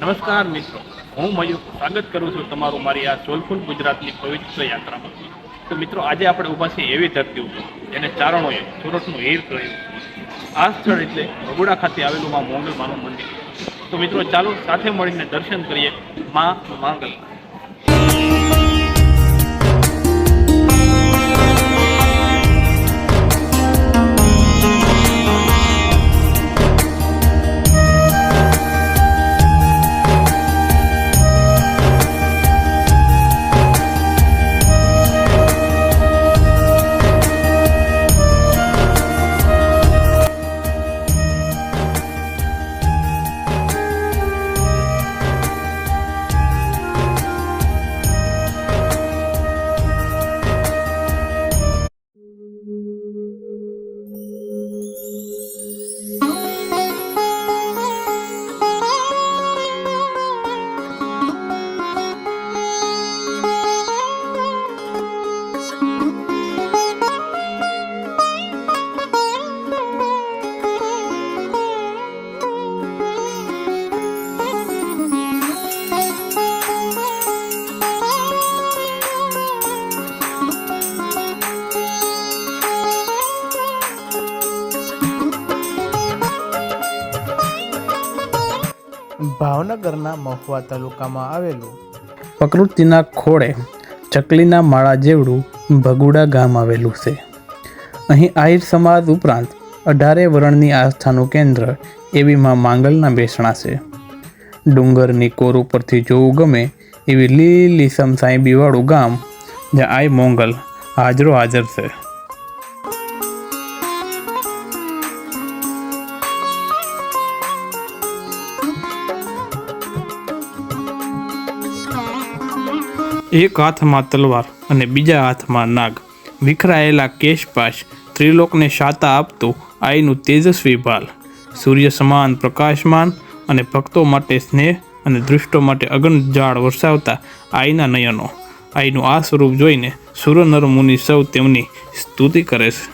નમસ્કાર મિત્રો, હું મયુર સ્વાગત કરું છું તમારું મારી આ સોલફુલ ગુજરાતની પવિત્ર યાત્રામાં. તો મિત્રો, આજે આપણે ઊભા છીએ એવી ધરતી ઉપર જેને ચારણોએ સુરતનું હીર કહ્યું. આ સ્થળ એટલે બગુડા ખાતે આવેલું માં મોંગલમાનું મંદિર. તો મિત્રો, ચાલો સાથે મળીને દર્શન કરીએ માં માંગલ. ભાવનગરના મહુવા તાલુકામાં આવેલું પ્રકૃતિના ખોળે ચકલીના માળા જેવડું ભગુડા ગામ આવેલું છે. અહીં આહિર સમાજ ઉપરાંત 18 વર્ણની આસ્થાનું કેન્દ્ર એવી માં માંગલના બેસણા છે. ડુંગરની કોર ઉપરથી જોવું ગમે એવી લીલીસમ સાંઈબીવાળું ગામ જ્યાં આઈ મોંગલ હાજરો હાજર છે. એક હાથમાં તલવાર અને બીજા હાથમાં નાગ, વિખરાયેલા કેશપાશ, ત્રિલોકને શાતા આપતું આઈનું તેજસ્વી ભાલ, સૂર્ય સમાન પ્રકાશમાન અને ભક્તો માટે સ્નેહ અને દૃષ્ટો માટે અગનજાળ વરસાવતા આઈના નયનો. આઈનું આ સ્વરૂપ જોઈને સુર નર મુનિ સૌ તેમની સ્તુતિ કરે છે.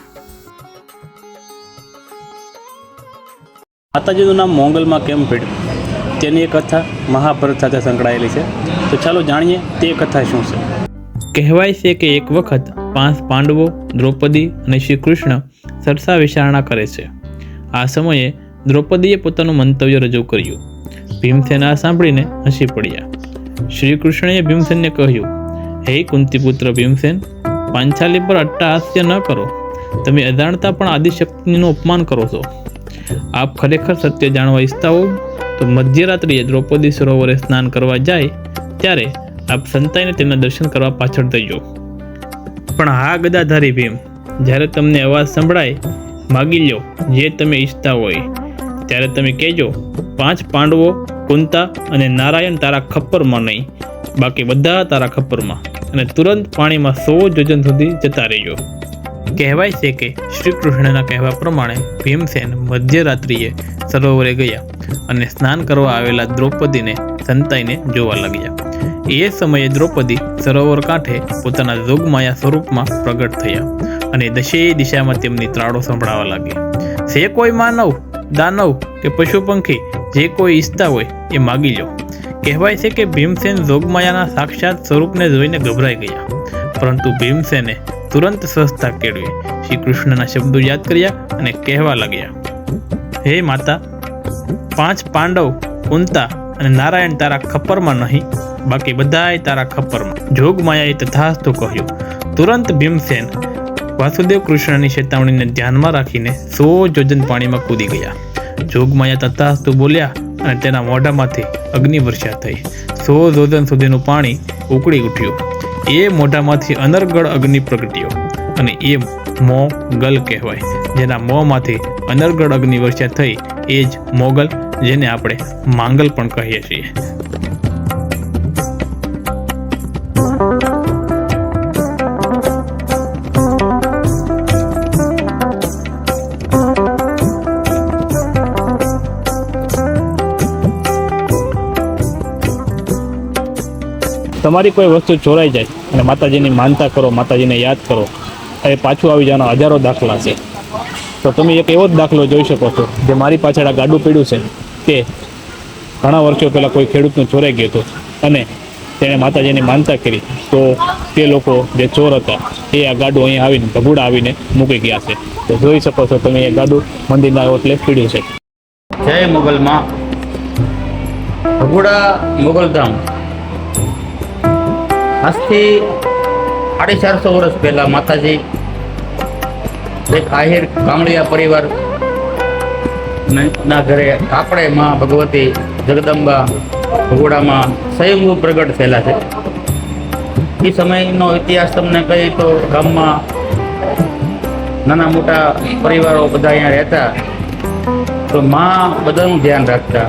માતાજીનું નામ મોંગલમાં કેમ પડ્યું તેની એક કથા મહાભારત સાથે સંકળાયેલી છે. તો ચાલો જાણીએ તે કથા શું છે. કહેવાય છે કે એક વખત 5 પાંડવો, દ્રૌપદી અને શ્રી કૃષ્ણ સરસા વિચારણા કરે છે. આ સમયે દ્રૌપદીએ પોતાનું મંતવ્ય રજૂ કર્યું. ભીમસેન આ સાંભળીને હસી પડ્યા. શ્રી કૃષ્ણએ ભીમસેનને કહ્યું, હે કુંતીપુત્ર ભીમસેન, પાંચાલી પર અટ્ટહાસ્ય ન કરો. તમે અજાણતા પણ આદિશક્તિનું અપમાન કરો છો. આપ ખરેખર સત્ય જાણવા ઈચ્છતા હો તો મધ્યરાત્રિએ દ્રૌપદી સરોવરે સ્નાન કરવા જાય ત્યારે આપ સંતાઈને તેમના દર્શન કરવા પાછળ થજો. પણ હા ગદાધારી ભીમ, જ્યારે તમને અવાજ સંભળાય માગી લો જે તમે ઈચ્છતા હોય. ત્યારે તમે કહેજો, 5 પાંડવો, કુંતા અને નારાયણ તારા ખપ્પરમાં નહીં, બાકી બધા તારા ખપ્પરમાં, અને તુરંત પાણીમાં 100 યોજન સુધી જતા રહેજો. કહેવાય છે કે શ્રી કૃષ્ણના કહેવા પ્રમાણે ભીમસેન મધ્યરાત્રિએ સરોવરે ગયા અને સ્નાન કરવા આવેલા દ્રૌપદીને સંતાઈને જોવા લાગ્યા. એ સમયે દ્રૌપદી સરોવર કાંઠે પોતાના જોગમાયા સ્વરૂપમાં પ્રગટ થયા અને દશેય દિશામાં તેમની ત્રાળો સંભળાવા લાગી. જે કોઈ માનવ, દાનવ કે પશુ પંખી જે કોઈ ઈચ્છતા હોય એ માગી લો. કહેવાય છે કે ભીમસેન જોગમાયાના સાક્ષાત સ્વરૂપને જોઈને ગભરાઈ ગયા, પરંતુ ભીમસેને તુરંત સ્વસ્થતા કેળવી શ્રી કૃષ્ણના શબ્દો યાદ કર્યા અને કહેવા લાગ્યા, હે માતા, 5 પાંડવ, કુંતા અને નારાયણ તારા ખપ્પરમાં નહીં, બાકી બધાય તારા ખપ્પરમાં. જોગમાયાએ તથાસ્તુ કહ્યું. તુરંત ભીમસેન વાસુદેવ કૃષ્ણની ચેતવણીને ધ્યાનમાં રાખીને 100 યોજન પાણીમાં કૂદી ગયા. જોગમાયા તથાસ્તુ બોલ્યા અને તેના મોઢામાંથી અગ્નિ વર્ષા થઈ. 100 યોજન સુધીનું પાણી ઉકળી ઉઠ્યું. એ મોઢામાંથી અનર્ગળ અગ્નિ પ્રગટ્યો અને એ મોગલ કહેવાય. જેના મોંમાંથી અનર્ગળ અગ્નિ વર્ષા થઈ એ જ મોગલ, જેને આપણે માંગલ પણ કહીએ છીએ. તમારી કોઈ વસ્તુ ચોરાઈ જાય અને માતાજીની માનતા કરો, માતાજીને યાદ કરો, એ પાછું આવી જવાના હજારો દાખલા છે. તો તમે એક એવો જ દાખલો જોઈ શકો છો જે મારી પાછળ આ ગાડું પીડ્યું છે તે ઘણા વર્ષો પહેલાં કોઈ ખેડૂતનો ચોરાઈ ગયો હતો અને તેણે માતાજીની માનતા કરી, તો તે લોકો જે ચોર હતા એ આ ગાડું અહીંયા આવીને ભગુડા આવીને મૂકી ગયા છે. તો જોઈ શકો છો તમે એ ગાડું મંદિરના ઓટલે પીડ્યું છે. જય મોગલમાં. ભગુડા મોગલધામ આજથી 450 વર્ષ પહેલા માતાજી એક આહિર કામળિયા પરિવાર ના ઘરે આપણે માં ભગવતી જગદંબા ભગોડામાં સ્વયંભૂ પ્રગટ થયેલા છે. એ સમયનો ઇતિહાસ તમને કહી તો ગામમાં નાના મોટા પરિવારો બધા અહીંયા રહેતા, તો માં બધાનું ધ્યાન રાખતા.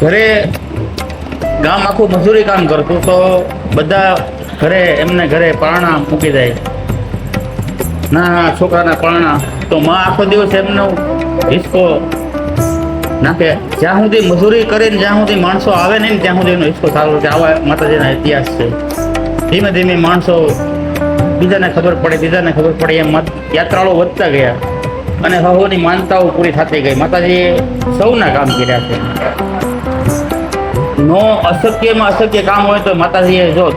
ઘરે ગામ આખું મજૂરી કામ કરતું, તો બધા ઘરે એમને ઘરે પારણા મૂકી જાય, નાના છોકરાના પારણા, તો માં આખો દિવસ એમનો હિસકો નાખે. જ્યાં સુધી મજૂરી કરીને જ્યાં સુધી માણસો આવે નહીં ત્યાં સુધી એનો હિસકો સારો છે. આવા માતાજીના ઇતિહાસ છે. ધીમે ધીમે માણસો બીજાને ખબર પડે એમ યાત્રાળુઓ વધતા ગયા અને હવોની માનતાઓ પૂરી થતી ગઈ. માતાજીએ સૌના કામ કર્યા છે. નો અશક્યમાં અશક્ય કામ હોય તો માતાજીએ જો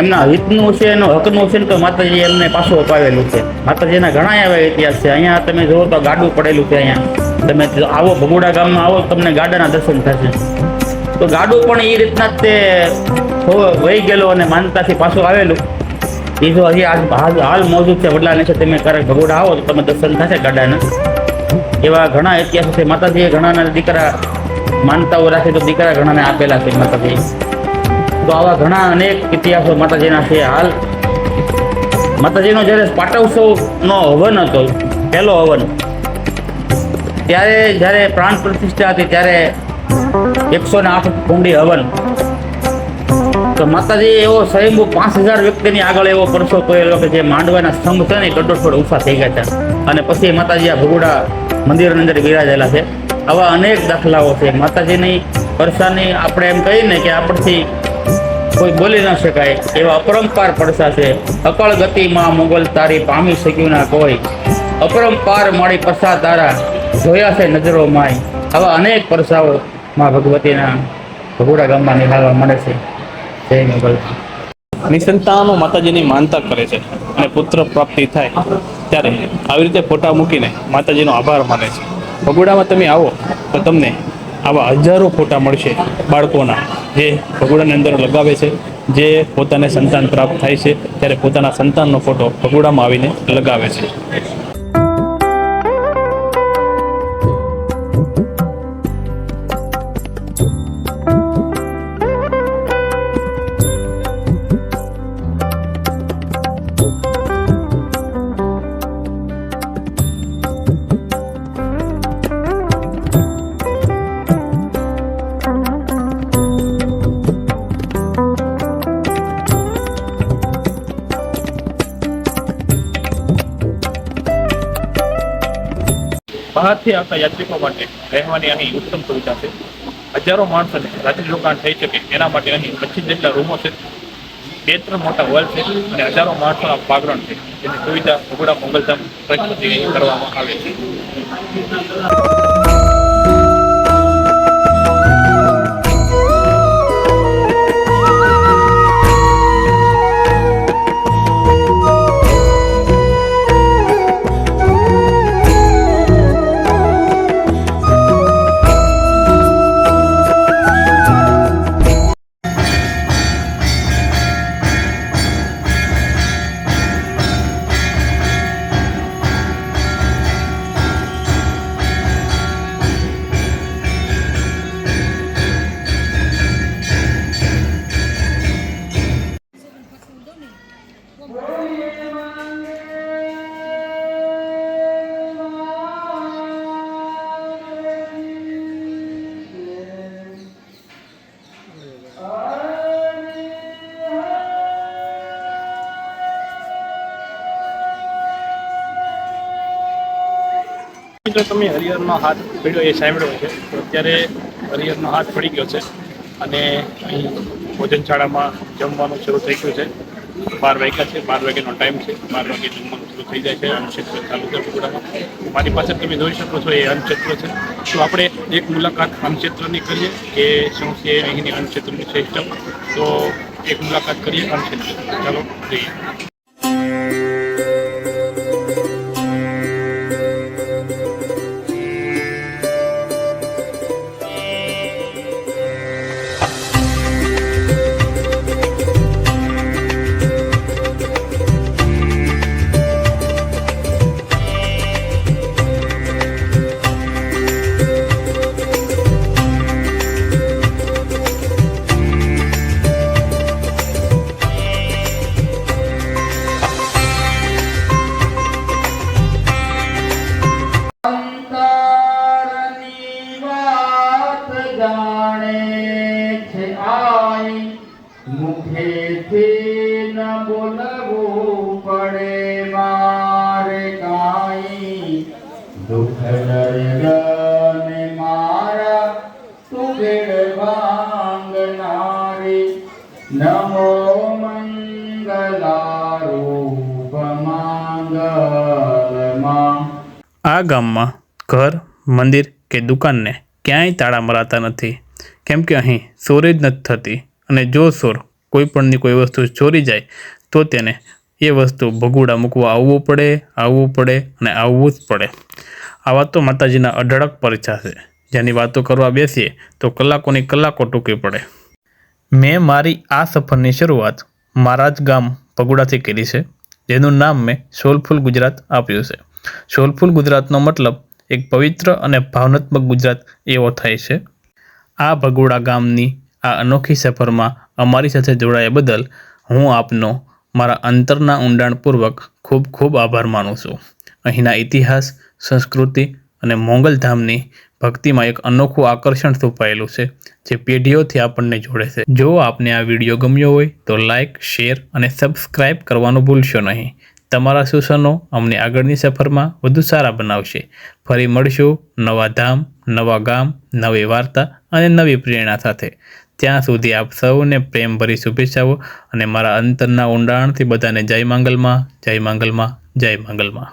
એમના હિતનું છે, એનો હકનું છે ને, તો માતાજીએ એમને પાછું અપાવેલું છે. માતાજીના ઘણા એવા ઇતિહાસ છે. અહીંયા તમે જુઓ તો ગાડું પડેલું છે. અહીંયા તમે આવો ભગુડા ગામમાં આવો, તમને ગાડાના દર્શન થશે. તો ગાડું પણ એ રીતના જ તે વહી ગયેલું અને માનતાથી પાછું આવેલું. એ જો હજી હાલ મોજૂદ છે વડલાને છે. તમે ક્યારેક ભગુડા આવો તો તમે દર્શન થશે ગાડાના. એવા ઘણા ઇતિહાસો છે. માતાજીએ ઘણાના દીકરા માનતાઓ રાખે તો દીકરા ઘણાને આપેલા છે માતાજી. તો આવા ઘણા અનેક ઇતિહાસો માતાજીના છે. હાલ માતાજીનો જ્યારે પાટોત્સવનો હવન હતો, પહેલો હવન, ત્યારે જ્યારે પ્રાણ પ્રતિષ્ઠા હતી ત્યારે 108 કુંડી હવન, તો માતાજી એવો સ્વયંભૂ 5000 વ્યક્તિની આગળ એવો પરસો કરેલો કે જે માંડવાના સ્તંભ છે ને 1.5 ઊંચા થઈ ગયા હતા. અને પછી માતાજી આ ભગુડા મંદિરની અંદર બિરાજેલા છે. આવા અનેક દાખલાઓ છે. માતાજીની પરસાની આપણે એમ કહીએ ને કે આપણથી કોઈ બોલી ન શકાય એવા અપરંપાર પડસા છે. અકળ ગતિમાં મોગલ તારી પામી શક્યું ના કોઈ, અપરંપાર મારી પરસા તારા જોયા છે નજરો માય. આવા અનેક પરસાઓ માં ભગવતીના ભગુડા ગામમાં નિહાળવા મળે છે. જય મોગલ. નિસંતાનો માતાજીની માનતા કરે છે અને પુત્ર પ્રાપ્તિ થાય ત્યારે આવી રીતે ફોટા મૂકીને માતાજીનો આભાર માને છે. ભગુડામાં તમે આવો તો તમને આવા હજારો ફોટા મળશે બાળકોના, જે ભગુડાની અંદર લગાવે છે. જે પોતાને સંતાન પ્રાપ્ત થાય છે ત્યારે પોતાના સંતાનનો ફોટો ભગુડામાં આવીને લગાવે છે. બહારથી આવતા યાત્રિકો માટે રહેવાની અહીં ઉત્તમ સુવિધા છે. હજારો માણસોને રાત્રિ રોકાણ થઈ શકે એના માટે અહીં 25 જેટલા રૂમો છે, 2-3 મોટા હોલ છે અને હજારો માણસોના પાગરણ છે. જેની સુવિધા ભગુડા મોગલધામ ટ્રસ્ટ વતી કરવામાં આવે છે. જો તમે હરિહરનો હાથ પડ્યો એ સાંભળ્યો છે, તો અત્યારે હરિહરનો હાથ પડી ગયો છે અને અહીં ભોજનશાળામાં જમવાનું શરૂ થઈ ગયું છે. 12 વાગ્યા છે, 12 વાગ્યાનો ટાઈમ છે. 12 વાગે જમવાનું શરૂ થઈ જાય છે. અનુષ્ઠાન ચાલુ છે ભગુડામાં. મારી પાસે તમે જોઈ શકો છો એ અન્નક્ષેત્ર છે. તો આપણે એક મુલાકાત અન્નક્ષેત્રની કરીએ કે શું છે અહીંની અન્નક્ષેત્રની સિસ્ટમ. તો એક મુલાકાત કરીએ અન્નક્ષેત્ર. ચાલો જઈએ. અંતરની વાત જાણે છે આઈ, મુખેથી ન બોલવું પડે મારે કાંઈ. દુઃખ દર્દને મારા તું માંગનારી, નમો મંગલારૂપ માંગલમાં. આ ગામમાં ઘર, મંદિર કે દુકાનને ક્યાંય તાળા મરાતા નથી, કેમ કે અહીં ચોરી જ નથી થતી. અને જો ચોર કોઈ પણની કોઈ વસ્તુ ચોરી જાય તો તેને એ વસ્તુ ભગુડા મૂકવા આવવું પડે અને આવવું જ પડે. આવા તો માતાજીના અઢળક પરચા છે, જેની વાતો કરવા બેસીએ તો કલાકોની કલાકો ટૂંકી પડે. મેં મારી આ સફરની શરૂઆત મારા જ ગામ ભગુડાથી કરી છે, જેનું નામ મેં સોલફુલ ગુજરાત આપ્યું છે. સોલફુલ ગુજરાતનો મતલબ એક પવિત્ર અને ભાવનાત્મક ગુજરાત એવો થાય છે. આ ભગુડા ગામની આ અનોખી સફરમાં અમારી સાથે જોડાયા બદલ હું આપનો મારા અંતરના ઊંડાણપૂર્વક ખૂબ ખૂબ આભાર માનું છું. અહીંના ઇતિહાસ, સંસ્કૃતિ અને મોંગલધામની ભક્તિમાં એક અનોખું આકર્ષણ છુપાયેલું છે, જે પેઢીઓથી આપણને જોડે છે. જો આપને આ વિડીયો ગમ્યો હોય તો લાઇક, શેર અને સબસ્ક્રાઈબ કરવાનું ભૂલશો નહીં. તમારા સૂચનો અમને આગળની સફરમાં વધુ સારા બનાવશે. ફરી મળશું નવા ધામ, નવા ગામ, નવી વાર્તા અને નવી પ્રેરણા સાથે. ત્યાં સુધી આપ સૌને પ્રેમભરી શુભેચ્છાઓ અને મારા અંતરના ઊંડાણથી બધાને જય માંગલમાં, જય માંગલમાં, જય માંગલમાં.